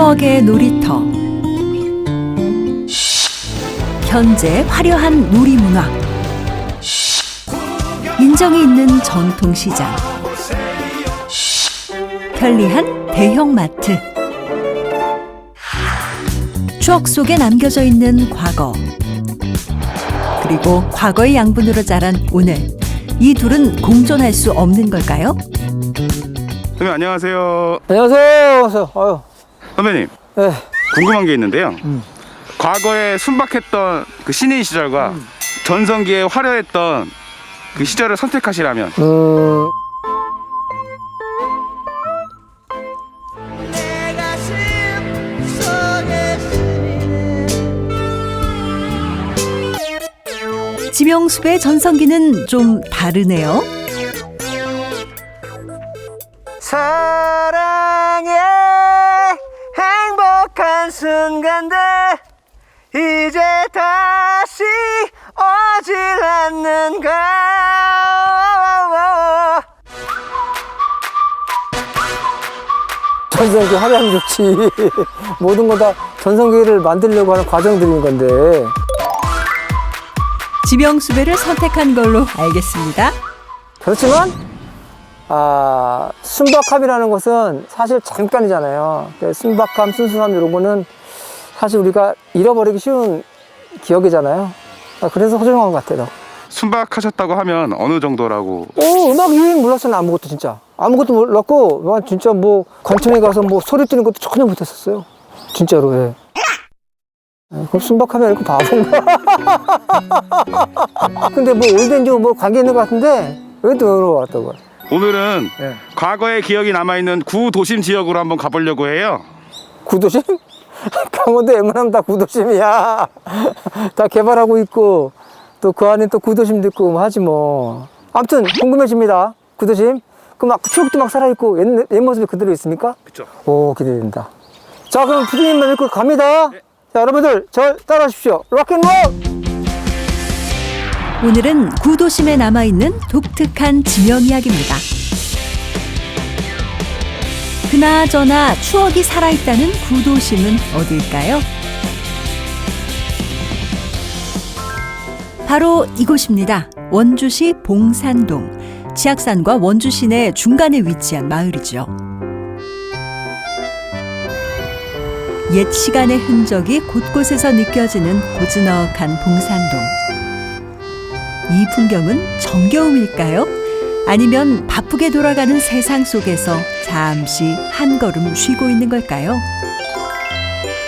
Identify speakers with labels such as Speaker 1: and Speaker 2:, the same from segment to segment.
Speaker 1: 추억의 놀이터. 현재 화려한 놀이문화. 인정이 있는 전통시장. 편리한 대형마트. 추억 속에 남겨져 있는 과거. 그리고 과거의 양분으로 자란 오늘. 이 둘은 공존할 수 없는 걸까요?
Speaker 2: 선배님 안녕하세요.
Speaker 3: 안녕하세요. 아유.
Speaker 2: 선배님
Speaker 3: 네.
Speaker 2: 궁금한 게 있는데요. 과거에 순박했던 그 신인 시절과 전성기에 화려했던 그 시절을 선택하시라면
Speaker 1: 지명숲의 전성기는 좀 다르네요.
Speaker 3: 사랑의 행복한 순간들 이제 다시 오질 않는가. 전성기 화려하면 좋지. 모든 거 다 전성기를 만들려고 하는 과정들인 건데.
Speaker 1: 지명수배를 선택한 걸로 알겠습니다.
Speaker 3: 그렇지만 순박함이라는 것은 사실 잠깐이잖아요. 순박함, 순수함 이런 거는 사실 우리가 잃어버리기 쉬운 기억이잖아요. 그래서 소중한 것 같아요.
Speaker 2: 순박하셨다고 하면 어느 정도라고?
Speaker 3: 음악 유행 몰랐어요. 아무것도 진짜. 아무것도 몰랐고 진짜 뭐 관청에 가서 뭐 소리 뜨는 것도 전혀 못했었어요. 진짜로. 예. 그럼 순박하면 이렇게 바본가? 근데 뭐 올드인지 뭐 관계 있는 것 같은데 왜 또 물어봤다고?
Speaker 2: 오늘은
Speaker 3: 네.
Speaker 2: 과거의 기억이 남아있는 구도심 지역으로 한번 가보려고 해요.
Speaker 3: 구도심? 강원도 웬만하면 다 구도심이야. 다 개발하고 있고 또 그 안에 또 구도심도 있고 뭐 하지 뭐. 아무튼 궁금해집니다. 구도심. 그 막 추억도 막 살아있고 옛 모습이 그대로 있습니까?
Speaker 2: 그쵸.
Speaker 3: 오, 기대된다. 자, 그럼 피디님만 믿고 갑니다.
Speaker 2: 네.
Speaker 3: 자, 여러분들 저 따라하십시오. 록앤롤!
Speaker 1: 오늘은 구도심에 남아있는 독특한 지명 이야기입니다. 그나저나 추억이 살아있다는 구도심은 어딜까요? 바로 이곳입니다. 원주시 봉산동. 지악산과 원주 시내 중간에 위치한 마을이죠. 옛 시간의 흔적이 곳곳에서 느껴지는 고즈넉한 봉산동. 이 풍경은 정겨움일까요? 아니면 바쁘게 돌아가는 세상 속에서 잠시 한 걸음 쉬고 있는 걸까요?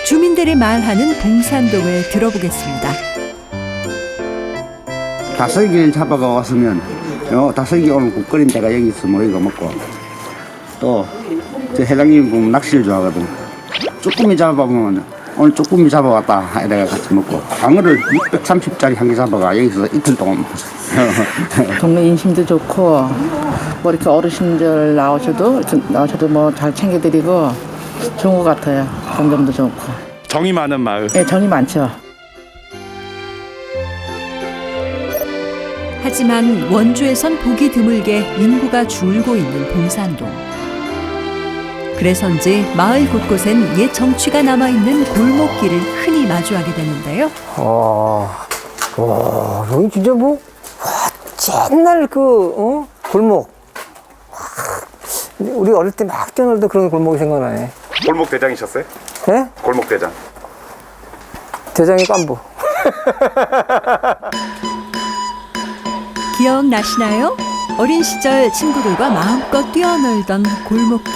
Speaker 1: 주민들이 말하는 봉산동을 들어보겠습니다.
Speaker 4: 다슬기를 잡아가 왔으면 다슬기 오늘 국거린 데가 여기 있어 모이고 먹고 또 저 회장님 보면 낚시를 좋아하거든. 쭈꾸미 잡아보면 오늘 쭈꾸미 잡아왔다 이래가 같이 먹고 방어를 630짜리 한 개 잡아가 여기서 이틀 동안 먹었어.
Speaker 5: 동네 인심도 좋고 뭐 이렇게 어르신들 나오셔도 뭐 잘 챙겨드리고 좋은 것 같아요. 경점도 좋고.
Speaker 2: 정이 많은 마을.
Speaker 5: 네, 정이 많죠.
Speaker 1: 하지만 원주에선 보기 드물게 인구가 줄고 있는 봉산동. 그래서인지 마을 곳곳엔 옛 정취가 남아있는 골목길을 흔히 마주하게 되는데요.
Speaker 3: 여기 진짜 뭐, 옛날 골목. 우리 어릴 때 막 뛰어놀던 그런 골목이 생각나네.
Speaker 2: 골목 대장이셨어요?
Speaker 3: 예?
Speaker 2: 골목 대장.
Speaker 3: 대장이 깐부.
Speaker 1: 기억나시나요? 어린 시절 친구들과 마음껏 뛰어놀던 골목길.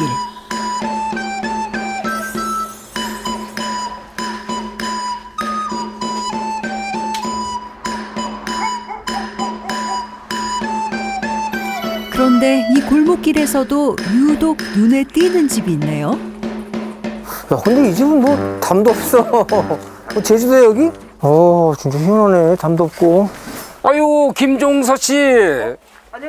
Speaker 1: 그런데 이 골목길에서도 유독 눈에 띄는 집이 있네요.
Speaker 3: 야, 근데 이 집은 뭐 담도 없어. 제주도에 여기? 진짜 희한하네. 담도 없고.
Speaker 6: 아유, 김종서 씨.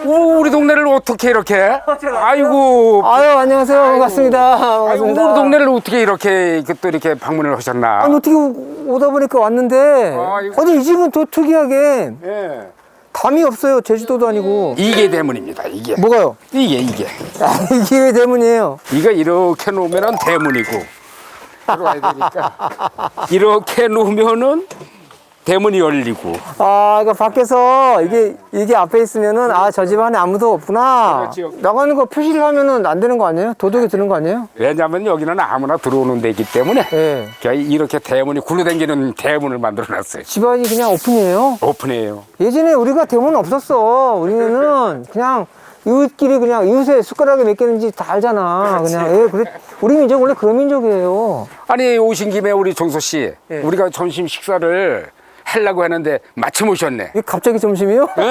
Speaker 6: 우리 동네를 어떻게 이렇게? 아이고.
Speaker 3: 아유, 안녕하세요. 반갑습니다.
Speaker 6: 아이고, 우리 동네를 어떻게 이렇게 또 이렇게 방문을 하셨나?
Speaker 3: 아니, 어떻게 오다 보니까 왔는데. 아니, 이 집은 또 특이하게
Speaker 6: 예.
Speaker 3: 담이 없어요. 제주도도 아니고.
Speaker 6: 이게 대문입니다, 이게.
Speaker 3: 뭐가요?
Speaker 6: 이게.
Speaker 3: 이게 왜 대문이에요?
Speaker 6: 이거 이렇게 놓으면 대문이고. 들어와야 되니까 이렇게 놓으면은 대문이 열리고.
Speaker 3: 아, 그러니까 밖에서 이게 앞에 있으면은 아, 저 집 안에 아무도 없구나.
Speaker 6: 그렇죠.
Speaker 3: 나가는 거 표시를 하면은 안 되는 거 아니에요? 도둑이 드는 거 아니에요?
Speaker 6: 왜냐하면 여기는 아무나 들어오는 데이기 때문에
Speaker 3: 예.
Speaker 6: 이렇게 대문이 굴러다니는 대문을 만들어놨어요.
Speaker 3: 집안이 그냥 오픈이에요.
Speaker 6: 오픈해요.
Speaker 3: 예전에 우리가 대문 없었어. 우리는 그냥 이웃끼리 그냥 이웃에 숟가락에 몇 개는지 다 알잖아. 그냥 그래. 우리 민족 원래 그런 민족이에요.
Speaker 6: 아니 오신 김에 우리 종소 씨,
Speaker 3: 예.
Speaker 6: 우리가 점심 식사를 하려고 하는데 마침 오셨네.
Speaker 3: 이게 갑자기 점심이요?
Speaker 6: 예,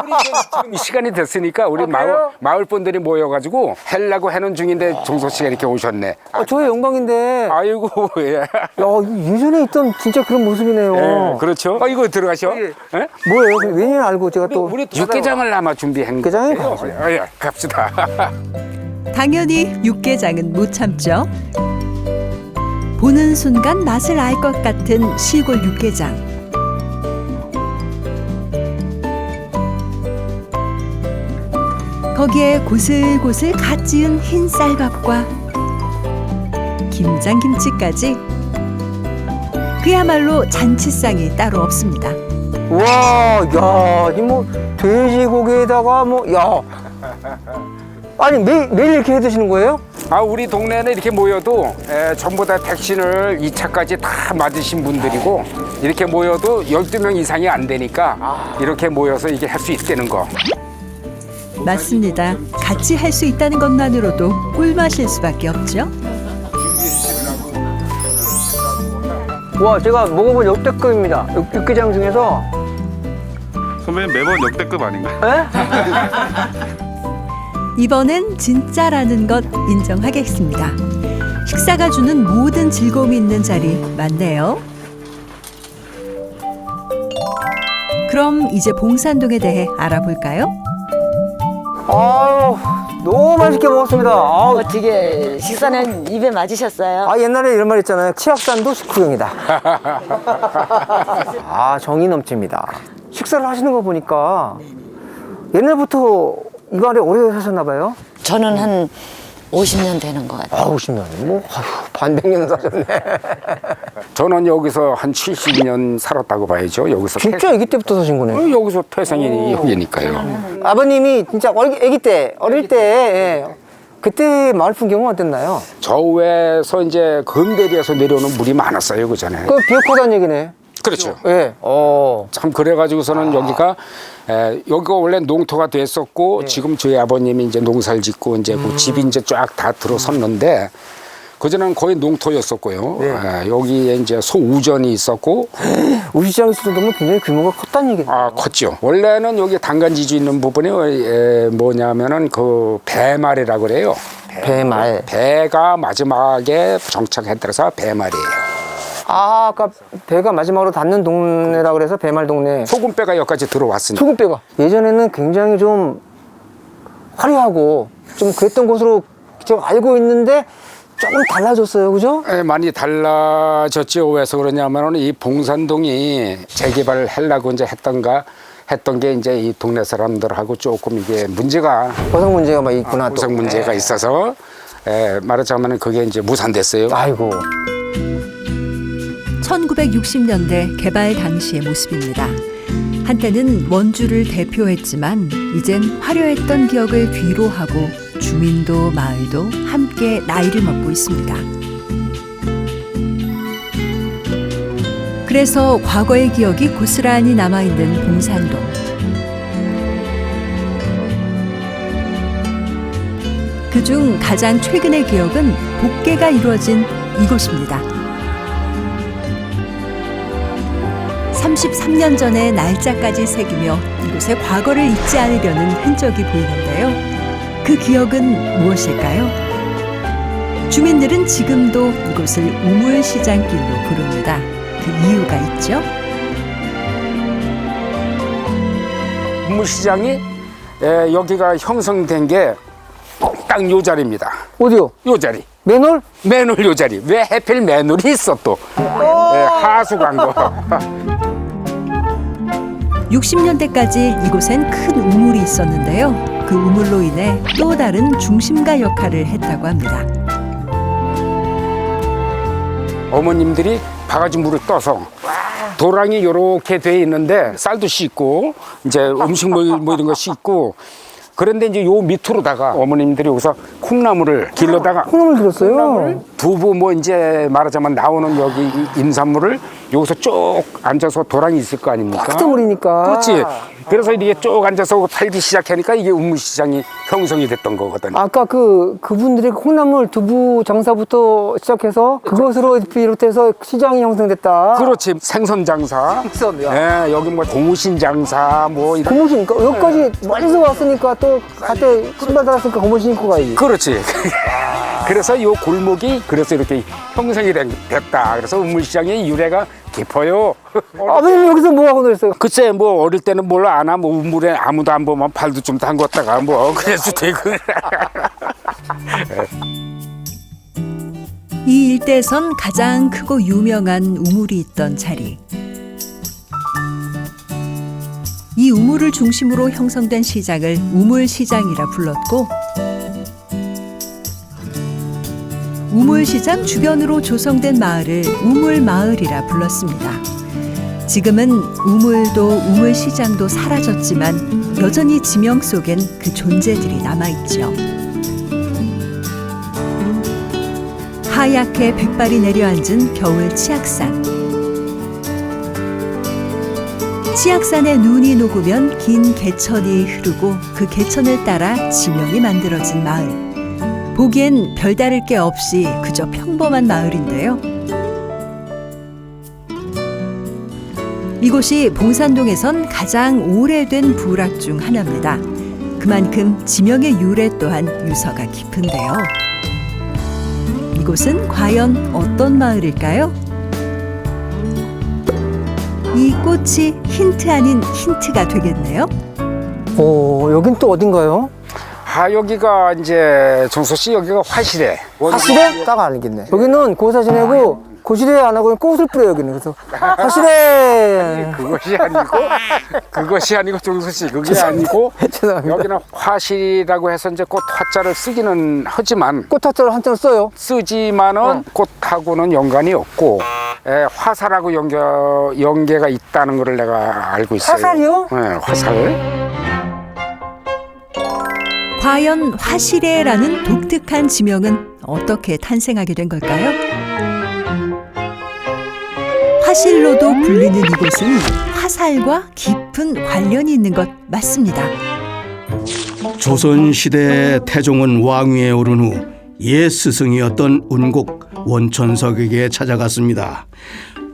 Speaker 6: 우리 지금 시간이 됐으니까 우리
Speaker 3: 그래요?
Speaker 6: 마을 분들이 모여가지고 하려고 하는 중인데 종소 씨가 이렇게 오셨네.
Speaker 3: 저의 영광인데.
Speaker 6: 아이고 예.
Speaker 3: 야, 예전에 있던 진짜 그런 모습이네요.
Speaker 6: 예, 그렇죠. 이거 들어가셔.
Speaker 3: 예.
Speaker 6: 예?
Speaker 3: 뭐예요? 왜냐면 알고 제가 또
Speaker 6: 우리 육개장을 아마 준비한
Speaker 3: 육개장에
Speaker 6: 거예요.
Speaker 3: 가야죠.
Speaker 6: 예, 갑시다.
Speaker 1: 당연히 육개장은 못 참죠. 보는 순간 맛을 알 것 같은 시골 육개장. 거기에 고슬고슬 갓 지은 흰 쌀밥과 김장김치까지 그야말로 잔치상이 따로 없습니다.
Speaker 3: 와, 야, 이 뭐 돼지고기에다가 뭐, 야, 아니 매일 이렇게 해 드시는 거예요?
Speaker 6: 아 우리 동네는 이렇게 모여도 전부 다 백신을 2차까지 다 맞으신 분들이고 이렇게 모여도 12명 이상이 안 되니까 이렇게 모여서 이게 할 수 있다는 거.
Speaker 1: 맞습니다. 같이 할 수 있다는 것만으로도 꿀맛일 수밖에 없죠.
Speaker 3: 와, 제가 먹어본 역대급입니다. 육개장 중에서.
Speaker 2: 선배님 매번 역대급 아닌가요?
Speaker 3: 에?
Speaker 1: 이번엔 진짜라는 것 인정하겠습니다. 식사가 주는 모든 즐거움이 있는 자리 맞네요. 그럼 이제 봉산동에 대해 알아볼까요?
Speaker 3: 아유, 너무 맛있게 먹었습니다. 아우,
Speaker 7: 어떻게 식사는 입에 맞으셨어요?
Speaker 3: 아, 옛날에 이런 말 있잖아요. 치악산도 식후경이다. 아, 정이 넘칩니다. 식사를 하시는 거 보니까 옛날부터 이 마을에 오래 사셨나 봐요?
Speaker 7: 저는 한 50년 되는 것 같아요.
Speaker 3: 아, 50년. 뭐, 아휴, 반백년 사셨네.
Speaker 6: 저는 여기서 한 70년 살았다고 봐야죠. 여기서
Speaker 3: 진짜 아기 때부터 사신 거네.
Speaker 6: 여기서 태생이 여기니까요.
Speaker 3: 아버님이 진짜 아기 때, 어릴 때, 예. 그때 마을 풍경은 어땠나요?
Speaker 6: 저우에서 이제 금대리에서 내려오는 물이 많았어요, 그 전에.
Speaker 3: 그 비옥하다는 얘기네.
Speaker 6: 그렇죠.
Speaker 3: 예.
Speaker 6: 참 그래가지고서는 여기가 여기가 원래 농토가 됐었고 지금 저희 아버님이 이제 농사를 짓고 이제 그 집이 이제 쫙 다 들어섰는데 그전에는 거의 농토였었고요. 여기에 이제 소우전이 있었고
Speaker 3: 우시장이 수도면 굉장히 규모가 컸다는 얘기네.
Speaker 6: 아 컸죠. 원래는 여기 단간지주 있는 부분이 뭐냐면은 그 배말이라고 그래요.
Speaker 3: 배말.
Speaker 6: 배가 마지막에 정착했더라서 배말이에요.
Speaker 3: 아, 아까 배가 마지막으로 닿는 동네라 그래서 배말 동네.
Speaker 6: 소금배가 여기까지 들어왔으니까.
Speaker 3: 소금배가. 예전에는 굉장히 좀 화려하고 좀 그랬던 곳으로 좀 알고 있는데 조금 달라졌어요, 그죠?
Speaker 6: 많이 달라졌죠. 왜서 그러냐면은 이 봉산동이 재개발을 하려고 이제 했던 게 이제 이 동네 사람들하고 조금 이게 문제가
Speaker 3: 고성 문제가 막 있구나. 또.
Speaker 6: 구성 문제가 있어서 말하자면은 그게 이제 무산됐어요.
Speaker 3: 아이고.
Speaker 1: 1960년대 개발 당시의 모습입니다. 한때는 원주를 대표했지만 이젠 화려했던 기억을 뒤로 하고 주민도 마을도 함께 나이를 먹고 있습니다. 그래서 과거의 기억이 고스란히 남아있는 봉산동. 그중 가장 최근의 기억은 복개가 이루어진 이곳입니다. 33년 전의 날짜까지 새기며 이곳의 과거를 잊지 않으려는 흔적이 보이는데요. 그 기억은 무엇일까요? 주민들은 지금도 이곳을 우물시장길로 부릅니다. 그 이유가 있죠?
Speaker 6: 우물시장이 여기가 형성된 게 딱 요 자리입니다.
Speaker 3: 어디요?
Speaker 6: 요 자리.
Speaker 3: 맨홀?
Speaker 6: 맨홀 요 자리. 왜 하필 맨홀이 있어 또. 하수 광고.
Speaker 1: 60년대까지 이곳엔 큰 우물이 있었는데요. 그 우물로 인해 또 다른 중심가 역할을 했다고 합니다.
Speaker 6: 어머님들이 바가지 물을 떠서 도랑이 요렇게 돼 있는데 쌀도 씻고 이제 음식물 뭐 이런 거 씻고 그런데 이제 요 밑으로다가 어머님들이 여기서 콩나물을 길러다가
Speaker 3: 콩나물 들었어요.
Speaker 6: 두부 뭐 이제 말하자면 나오는 여기 임산물을 여기서 쭉 앉아서 도랑이 있을 거 아닙니까?
Speaker 3: 흙덩어리니까.
Speaker 6: 그렇지. 그래서 이게 쭉 앉아서 팔기 시작하니까 이게 우물시장이 형성이 됐던 거거든.
Speaker 3: 아까 그분들이 콩나물 두부 장사부터 시작해서 그것으로 비롯해서 시장이 형성됐다.
Speaker 6: 그렇지. 생선 장사.
Speaker 3: 생선, 야.
Speaker 6: 예, 여기 뭐 고무신 장사 뭐 이런.
Speaker 3: 고무신 여기까지 멀리서 왔으니까 또 갈 때 신발 달았으니까 고무신 입고 가야지.
Speaker 6: 그렇지. 그래서 요 골목이 그래서 이렇게 형성이 됐다. 그래서 우물시장의 유래가 깊어요.
Speaker 3: 아버님 여기서 뭐 하고 놀았어요?
Speaker 6: 글쎄 뭐 어릴 때는 뭘 아나 뭐 우물에 아무도 안 보면 발도 좀 담궜다가 뭐 그래서 되고.
Speaker 1: 이 일대에선 가장 크고 유명한 우물이 있던 자리. 이 우물을 중심으로 형성된 시장을 우물시장이라 불렀고 우물시장 주변으로 조성된 마을을 우물마을이라 불렀습니다. 지금은 우물도 우물시장도 사라졌지만 여전히 지명 속엔 그 존재들이 남아있죠. 하얗게 백발이 내려앉은 겨울 치악산. 치악산에 눈이 녹으면 긴 개천이 흐르고 그 개천을 따라 지명이 만들어진 마을. 보기엔 별다를 게 없이 그저 평범한 마을인데요. 이곳이 봉산동에선 가장 오래된 부락 중 하나입니다. 그만큼 지명의 유래 또한 유서가 깊은데요. 이곳은 과연 어떤 마을일까요? 이 꽃이 힌트 아닌 힌트가 되겠네요.
Speaker 3: 여긴 또 어딘가요?
Speaker 6: 아 여기가 이제 정소 씨 여기가 화실에.
Speaker 3: 화실에? 딱 알겠네. 여기는 고사 지내고 고실에 안 하고 꽃을 뿌려요 여기는. 그래서 화실에.
Speaker 6: 그것이 아니고 정소 씨 그게 아니고
Speaker 3: 죄송합니다.
Speaker 6: 여기는 화실이라고 해서 이제 꽃 화자를 쓰기는 하지만
Speaker 3: 꽃 화자를 한자로 써요.
Speaker 6: 쓰지만은 꽃하고는 연관이 없고 화살하고 연계가 있다는 것을 내가 알고 있어요.
Speaker 3: 화살이요?
Speaker 6: 네, 화살.
Speaker 1: 과연 화실에라는 독특한 지명은 어떻게 탄생하게 된 걸까요? 화실로도 불리는 이곳은 화살과 깊은 관련이 있는 것 맞습니다.
Speaker 8: 조선시대 태종은 왕위에 오른 후 옛 스승이었던 운곡 원천석에게 찾아갔습니다.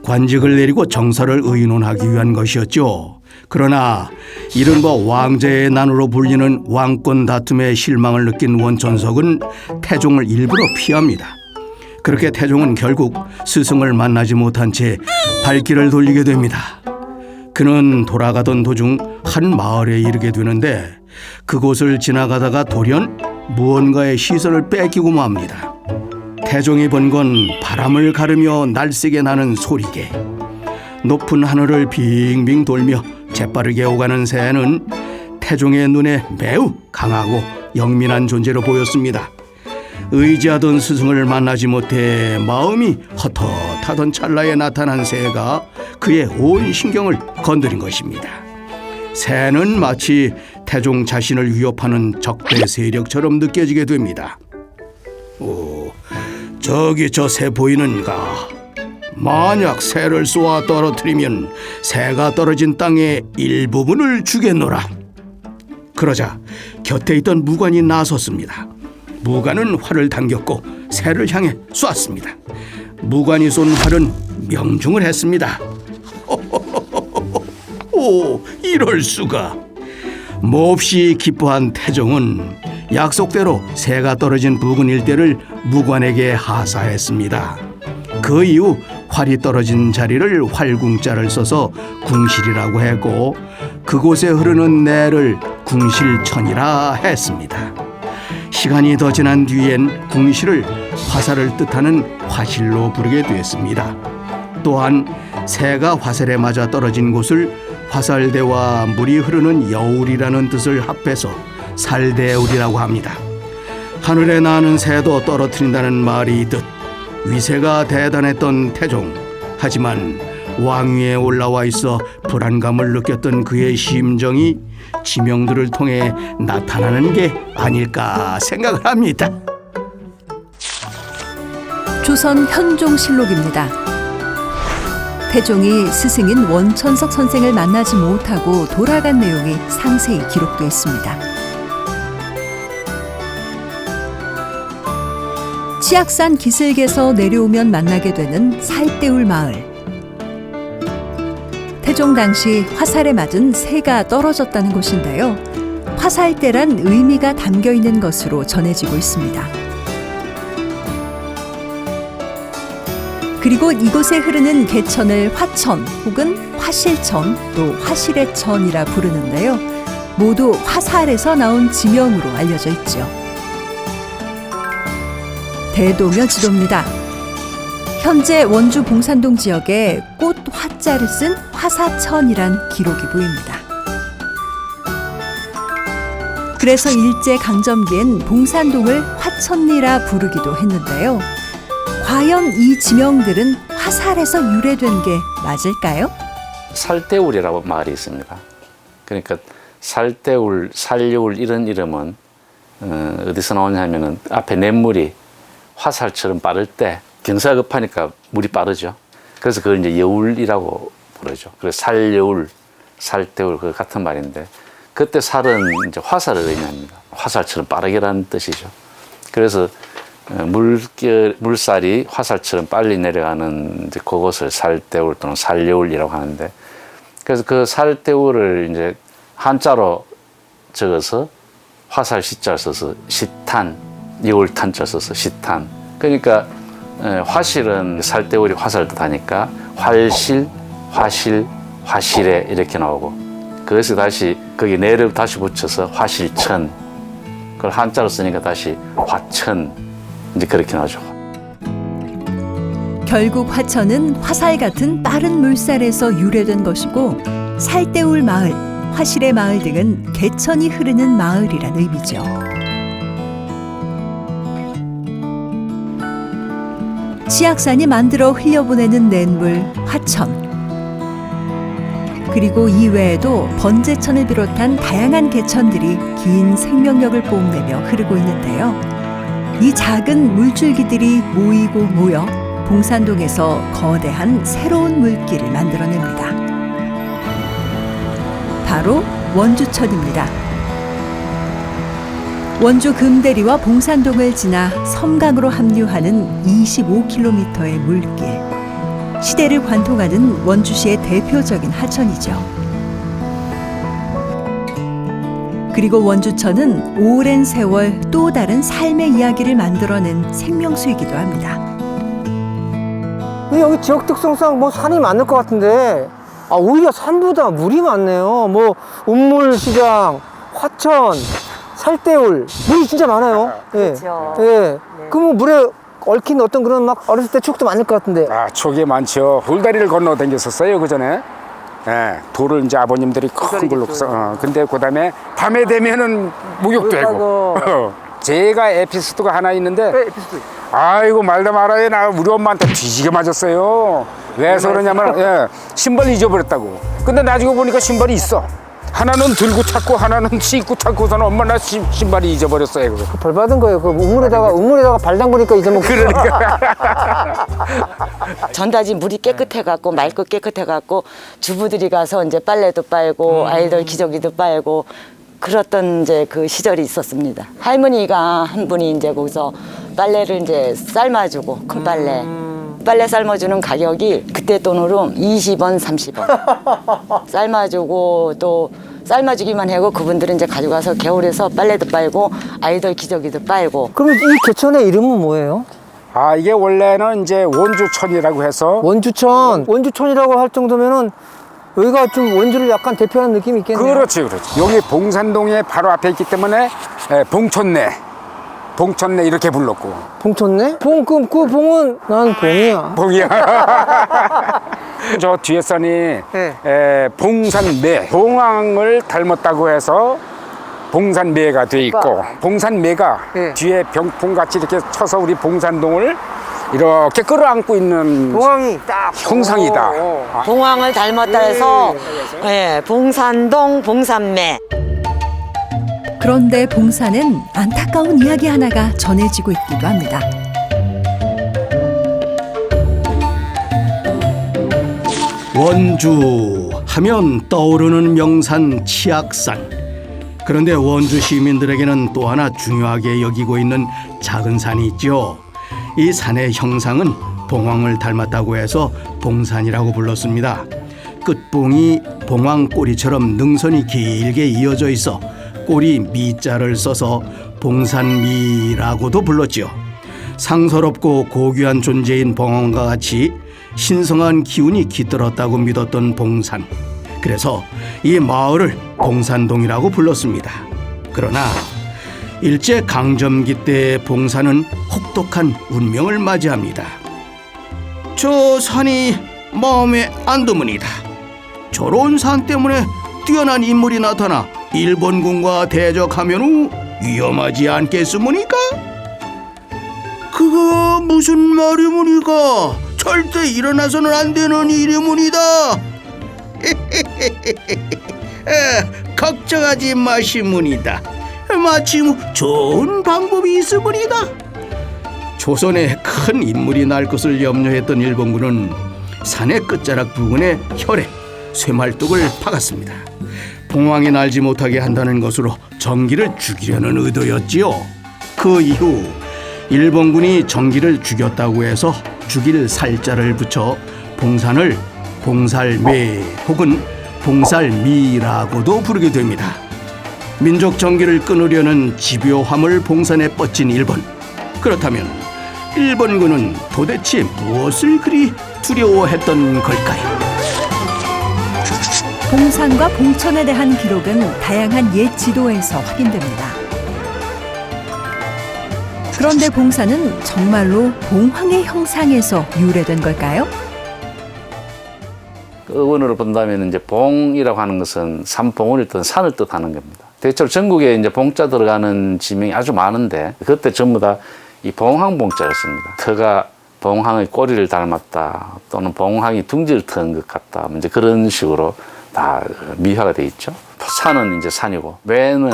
Speaker 8: 관직을 내리고 정사를 의논하기 위한 것이었죠. 그러나 이른바 왕제의 난으로 불리는 왕권 다툼에 실망을 느낀 원천석은 태종을 일부러 피합니다. 그렇게 태종은 결국 스승을 만나지 못한 채 발길을 돌리게 됩니다. 그는 돌아가던 도중 한 마을에 이르게 되는데 그곳을 지나가다가 돌연 무언가의 시선을 뺏기고 맙니다. 태종이 본 건 바람을 가르며 날쌔게 나는 소리개. 높은 하늘을 빙빙 돌며 재빠르게 오가는 새는 태종의 눈에 매우 강하고 영민한 존재로 보였습니다. 의지하던 스승을 만나지 못해 마음이 헛헛하던 찰나에 나타난 새가 그의 온 신경을 건드린 것입니다. 새는 마치 태종 자신을 위협하는 적대 세력처럼 느껴지게 됩니다. 저기 저 새 보이는가? 만약 새를 쏘아 떨어뜨리면 새가 떨어진 땅의 일부분을 주겠노라. 그러자 곁에 있던 무관이 나섰습니다. 무관은 활을 당겼고 새를 향해 쏘았습니다. 무관이 쏜 활은 명중을 했습니다. 오, 이럴 수가. 몹시 기뻐한 태종은 약속대로 새가 떨어진 부근 일대를 무관에게 하사했습니다. 그 이후 활이 떨어진 자리를 활궁자를 써서 궁실이라고 했고 그곳에 흐르는 내를 궁실천이라 했습니다. 시간이 더 지난 뒤엔 궁실을 화살을 뜻하는 화실로 부르게 됐습니다. 또한 새가 화살에 맞아 떨어진 곳을 화살대와 물이 흐르는 여울이라는 뜻을 합해서 살대울이라고 합니다. 하늘에 나는 새도 떨어뜨린다는 말이 있듯 위세가 대단했던 태종. 하지만 왕위에 올라와 있어 불안감을 느꼈던 그의 심정이 지명들을 통해 나타나는 게 아닐까 생각을 합니다.
Speaker 1: 조선 현종실록입니다. 태종이 스승인 원천석 선생을 만나지 못하고 돌아간 내용이 상세히 기록되어 있습니다. 치악산 기슭에서 내려오면 만나게 되는 살대울 마을. 태종 당시 화살에 맞은 새가 떨어졌다는 곳인데요. 화살대란 의미가 담겨 있는 것으로 전해지고 있습니다. 그리고 이곳에 흐르는 개천을 화천 혹은 화실천 또 화실의천이라 부르는데요. 모두 화살에서 나온 지명으로 알려져 있죠. 대도며 지도입니다. 현재 원주 봉산동 지역에 꽃 화자를 쓴 화사천이란 기록이 보입니다. 그래서 일제강점기엔 봉산동을 화천리라 부르기도 했는데요. 과연 이 지명들은 화살에서 유래된 게 맞을까요?
Speaker 9: 살대울이라고 말이 있습니다. 그러니까 살대울, 살여울 이런 이름은 어디서 나오냐면은 앞에 냇물이 화살처럼 빠를 때 경사가 급하니까 물이 빠르죠. 그래서 그걸 이제 여울이라고 부르죠. 그래서 살여울, 살대울 그 같은 말인데 그때 살은 이제 화살을 의미합니다. 화살처럼 빠르게라는 뜻이죠. 그래서 물살이 화살처럼 빨리 내려가는 이제 그것을 살대울 또는 살여울이라고 하는데 그래서 그 살대울을 이제 한자로 적어서 화살 시자를 써서 시탄, 여울탄자 써서 시탄. 그러니까 화실은 살대울이 화살 뜻하니까 활실, 화실, 화실에 이렇게 나오고 그래서 다시 거기 내를 다시 붙여서 화실천. 그걸 한자로 쓰니까 다시 화천. 이제 그렇게 나오죠.
Speaker 1: 결국 화천은 화살 같은 빠른 물살에서 유래된 것이고 살대울 마을, 화실의 마을 등은 개천이 흐르는 마을이란 의미죠. 치악산이 만들어 흘려보내는 냇물 화천. 그리고 이외에도 번제천을 비롯한 다양한 개천들이 긴 생명력을 뽐내며 흐르고 있는데요. 이 작은 물줄기들이 모이고 모여 봉산동에서 거대한 새로운 물길을 만들어냅니다. 바로 원주천입니다. 원주 금대리와 봉산동을 지나 섬강으로 합류하는 25km의 물길. 시대를 관통하는 원주시의 대표적인 하천이죠. 그리고 원주천은 오랜 세월 또 다른 삶의 이야기를 만들어낸 생명수이기도 합니다.
Speaker 3: 여기 지역 특성상 뭐 산이 많을 것 같은데 오히려 산보다 물이 많네요. 뭐 운물시장, 화천, 살대울 물이 진짜 많아요.
Speaker 7: 그렇죠.
Speaker 3: 예. 예. 그럼 물에 얽힌 어떤 그런 막 어렸을 때 추억도 많을 것 같은데.
Speaker 6: 아, 촉이 많죠. 돌다리를 건너 다녔었어요, 그 전에. 예, 돌을 이제 아버님들이 큰 걸로 근데 그다음에 밤에 되면은 목욕되고. 제가 에피소드가 하나 있는데. 아이고 말도 말아요. 나 우리 엄마한테 뒤지게 맞았어요. 왜 그러냐면 신발 잊어버렸다고. 근데 나중에 보니까 신발이 있어. 하나는 들고 찾고 하나는 씻고 찾고서는 엄마 나 신발이 잊어버렸어요. 그거.
Speaker 3: 벌 받은 거예요. 그 우물에다가 발 담그니까 잊어먹고.
Speaker 6: 그러니까.
Speaker 7: 전다지 물이 깨끗해갖고 맑고 깨끗해갖고 주부들이 가서 이제 빨래도 빨고 아이들 기저귀도 빨고 그랬던 이제 그 시절이 있었습니다. 할머니가 한 분이 이제 거기서 빨래를 이제 삶아주고 큰 빨래 삶아주는 가격이 그때 돈으로 20원, 30원. 삶아주고 또 삶아주기만 하고 그분들은 이제 가져가서 겨울에서 빨래도 빨고 아이들 기저귀도 빨고.
Speaker 3: 그러면 이 개천의 이름은 뭐예요?
Speaker 6: 아, 이게 원래는 이제 원주천이라고 해서.
Speaker 3: 원주천이라고 할 정도면은 여기가 좀 원주를 약간 대표하는 느낌이 있겠네요.
Speaker 6: 그렇지. 여기 봉산동에 바로 앞에 있기 때문에 봉촌내 이렇게 불렀고.
Speaker 3: 봉촌내? 그 봉은 난 봉이야.
Speaker 6: 봉이야. 저 뒤에 선이 봉산매, 봉황을 닮았다고 해서 봉산매가 돼 있고 봉산매가 뒤에 병풍같이 이렇게 쳐서 우리 봉산동을 이렇게 끌어안고 있는
Speaker 3: 봉황이 딱
Speaker 6: 형상이다.
Speaker 7: 봉황을 닮았다 해서 예, 봉산동 봉산매.
Speaker 1: 그런데 봉산엔 안타까운 이야기 하나가 전해지고 있기도 합니다.
Speaker 8: 원주 하면 떠오르는 명산 치악산. 그런데 원주 시민들에게는 또 하나 중요하게 여기고 있는 작은 산이 있죠. 이 산의 형상은 봉황을 닮았다고 해서 봉산이라고 불렀습니다. 끝봉이 봉황 꼬리처럼 능선이 길게 이어져 있어 꼬리 미자를 써서 봉산미라고도 불렀죠. 상서롭고 고귀한 존재인 봉황과 같이 신성한 기운이 깃들었다고 믿었던 봉산. 그래서 이 마을을 봉산동이라고 불렀습니다. 그러나 일제 강점기 때 봉산은 혹독한 운명을 맞이합니다. 저 산이 마음에 안 드문이다. 저런 산 때문에 뛰어난 인물이 나타나 일본군과 대적하면 위험하지 않겠습니까? 그거 무슨 말이무니까? 절대 일어나서는 안 되는 일이무니다. 걱정하지 마시무니다. 마침 좋은 방법이 있으무니다. 조선에 큰 인물이 날 것을 염려했던 일본군은 산의 끝자락 부근에 혈에 쇠말뚝을 박았습니다. 봉황이 날지 못하게 한다는 것으로 정기를 죽이려는 의도였지요. 그 이후 일본군이 정기를 죽였다고 해서 죽일 살자를 붙여 봉산을 봉살매 혹은 봉살미라고도 부르게 됩니다. 민족 정기를 끊으려는 집요함을 봉산에 뻗친 일본. 그렇다면 일본군은 도대체 무엇을 그리 두려워했던 걸까요?
Speaker 1: 봉산과 봉천에 대한 기록은 다양한 옛 지도에서 확인됩니다. 그런데 봉산은 정말로 봉황의 형상에서 유래된 걸까요?
Speaker 9: 어원으로 본다면 이제 봉이라고 하는 것은 산봉우리를 뜻 산을 뜻하는 겁니다. 대체로 전국에 이제 봉자 들어가는 지명이 아주 많은데 그때 전부 다 이 봉황 봉자였습니다. 터가 봉황의 꼬리를 닮았다 또는 봉황이 둥지를 터는 것 같다 이제 그런 식으로 다 미화가 돼 있죠. 산은 이제 산이고 매는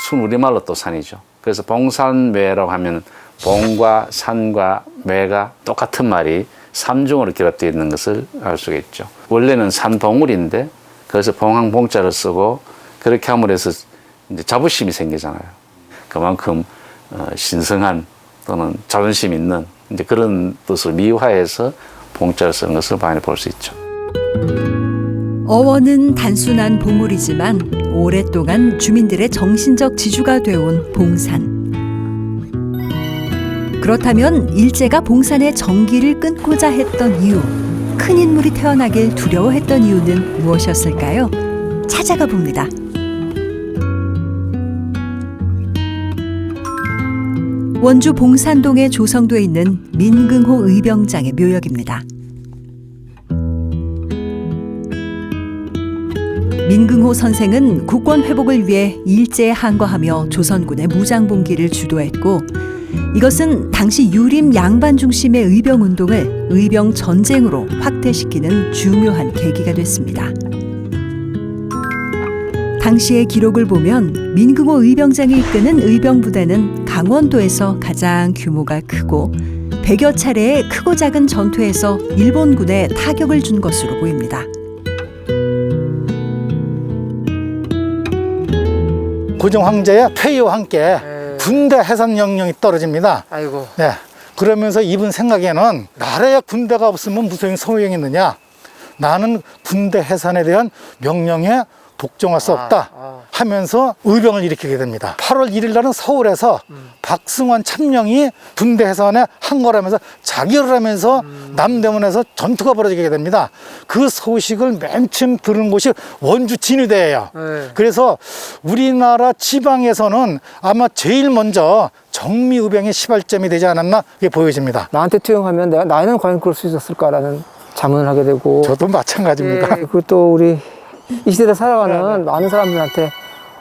Speaker 9: 순우리말로 또 산이죠. 그래서 봉산매라고 하면 봉과 산과 매가 똑같은 말이 삼중으로 결합되어 있는 것을 알 수가 있죠. 원래는 산봉우리인데 그래서 봉황 봉자를 쓰고 그렇게 함으로 해서 이제 자부심이 생기잖아요. 그만큼 신성한 또는 자존심 있는 이제 그런 뜻을 미화해서 봉자를 쓴 것을 많이 볼 수 있죠.
Speaker 1: 어원은 단순한 보물이지만 오랫동안 주민들의 정신적 지주가 되어온 봉산. 그렇다면 일제가 봉산의 정기를 끊고자 했던 이유, 큰 인물이 태어나길 두려워했던 이유는 무엇이었을까요? 찾아가 봅니다. 원주 봉산동에 조성돼 있는 민긍호 의병장의 묘역입니다. 민긍호 선생은 국권 회복을 위해 일제에 항거하며 조선군의 무장봉기를 주도했고 이것은 당시 유림 양반 중심의 의병 운동을 의병 전쟁으로 확대시키는 중요한 계기가 됐습니다. 당시의 기록을 보면 민긍호 의병장이 이끄는 의병 부대는 강원도에서 가장 규모가 크고 100여 차례의 크고 작은 전투에서 일본군에 타격을 준 것으로 보입니다.
Speaker 10: 고종 황제의 폐위와 함께 군대 해산 명령이 떨어집니다.
Speaker 3: 아이고.
Speaker 10: 네. 그러면서 이분 생각에는 나라에 군대가 없으면 무슨 소용이 있느냐. 나는 군대 해산에 대한 명령에 독점할 수 없다 하면서 의병을 일으키게 됩니다. 8월 1일 날은 서울에서 박승환 참령이 군대 해산에 항거하면서 자결을 하면서 남대문에서 전투가 벌어지게 됩니다. 그 소식을 맨 처음 들은 곳이 원주 진위대예요. 그래서 우리나라 지방에서는 아마 제일 먼저 정미의병의 시발점이 되지 않았나 이게 보여집니다.
Speaker 3: 나한테 투영하면 내가 나는 과연 그럴 수 있었을까라는 자문을 하게 되고.
Speaker 10: 저도 마찬가지입니다.
Speaker 3: 그것도 우리 이 시대에 살아가는 많은 사람들한테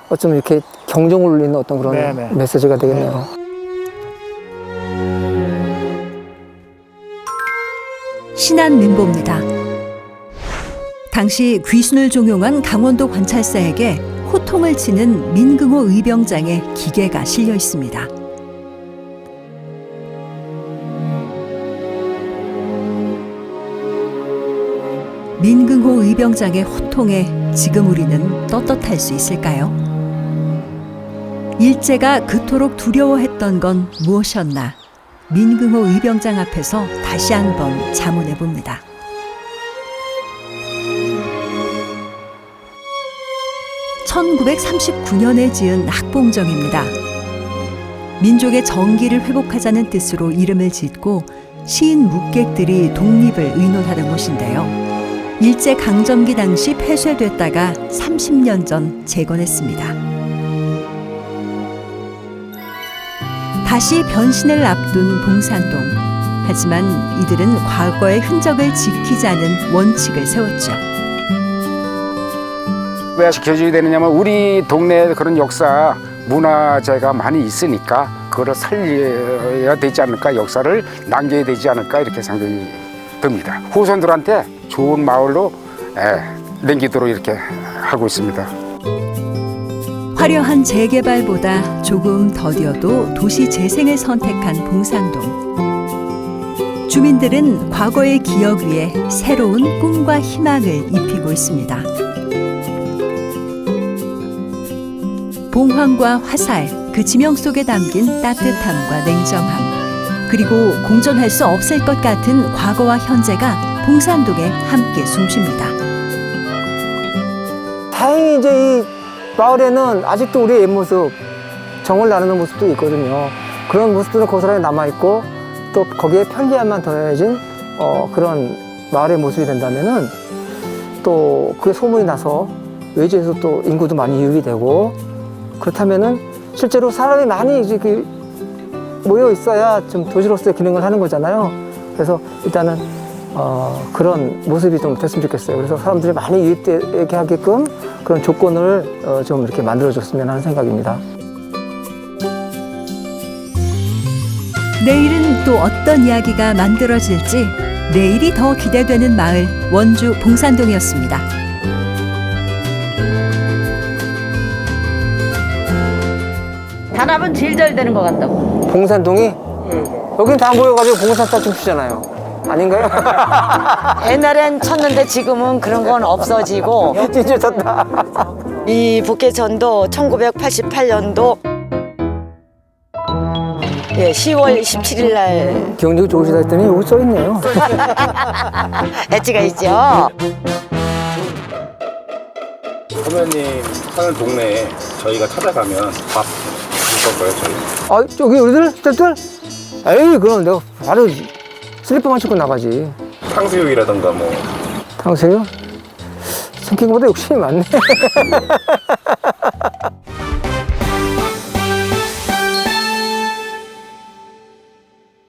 Speaker 3: 어쩜 이렇게 경종을 울리는 어떤 그런 메시지가 되겠네요.
Speaker 1: 신안민보입니다. 당시 귀순을 종용한 강원도 관찰사에게 호통을 치는 민긍호 의병장의 기계가 실려 있습니다. 민긍호 의병장의 호통에 지금 우리는 떳떳할 수 있을까요? 일제가 그토록 두려워했던 건 무엇이었나? 민긍호 의병장 앞에서 다시 한번 자문해 봅니다. (1939년에) 지은 학봉정입니다. 민족의 정기를 회복하자는 뜻으로 이름을 짓고 시인 묵객들이 독립을 의논하는 곳인데요. 일제 강점기 당시 폐쇄됐다가 30년 전 재건했습니다. 다시 변신을 앞둔 봉산동. 하지만 이들은 과거의 흔적을 지키자는 원칙을 세웠죠.
Speaker 6: 왜 지켜줘야 되느냐면 우리 동네에 그런 역사, 문화재가 많이 있으니까 그걸 살려야 되지 않을까, 역사를 남겨야 되지 않을까 이렇게 생각이 듭니다. 후손들한테 좋은 마을로 남기도록 이렇게 하고 있습니다.
Speaker 1: 화려한 재개발보다 조금 더디어도 도시 재생을 선택한 봉산동. 주민들은 과거의 기억 위에 새로운 꿈과 희망을 입히고 있습니다. 봉황과 화살, 그 지명 속에 담긴 따뜻함과 냉정함, 그리고 공존할 수 없을 것 같은 과거와 현재가 봉산동에 함께 숨쉽니다.
Speaker 3: 다행히 이제 이 마을에는 아직도 우리의 옛 모습, 정을 나누는 모습도 있거든요. 그런 모습들은 고스란히 남아있고 또 거기에 편리함만 더해진 그런 마을의 모습이 된다면은 또 그게 소문이 나서 외지에서 또 인구도 많이 유입이 되고, 그렇다면은 실제로 사람이 많이 이제 모여 있어야 좀 도시로서의 기능을 하는 거잖아요. 그래서 일단은 그런 모습이 좀 됐으면 좋겠어요. 그래서 사람들이 많이 유입되게 하게끔 그런 조건을 좀 이렇게 만들어줬으면 하는 생각입니다.
Speaker 1: 내일은 또 어떤 이야기가 만들어질지 내일이 더 기대되는 마을 원주 봉산동이었습니다.
Speaker 5: 단합은 제일 잘 되는 것 같다고.
Speaker 3: 봉산동이? 여긴 다 모여가지고 봉산타 춤추잖아요. 아닌가요?
Speaker 7: 옛날엔 쳤는데 지금은 그런 건 없어지고
Speaker 3: 진짜 쳤다.
Speaker 7: 이 북계천도 1988년도 10월 17일 날
Speaker 3: 기억력이 좋으시다 했더니 여기 써있네요.
Speaker 7: 엣지가 있죠.
Speaker 2: 선배님 사는 동네에 저희가 찾아가면 밥 줄 거예요, 저희.
Speaker 3: 아, 저기 우리들? 스태프들? 에이, 그럼 내가 바로 슬리퍼만 신고 나가지.
Speaker 2: 탕수육이라던가 뭐.
Speaker 3: 탕수육? 생긴 것보다 욕심이 많네.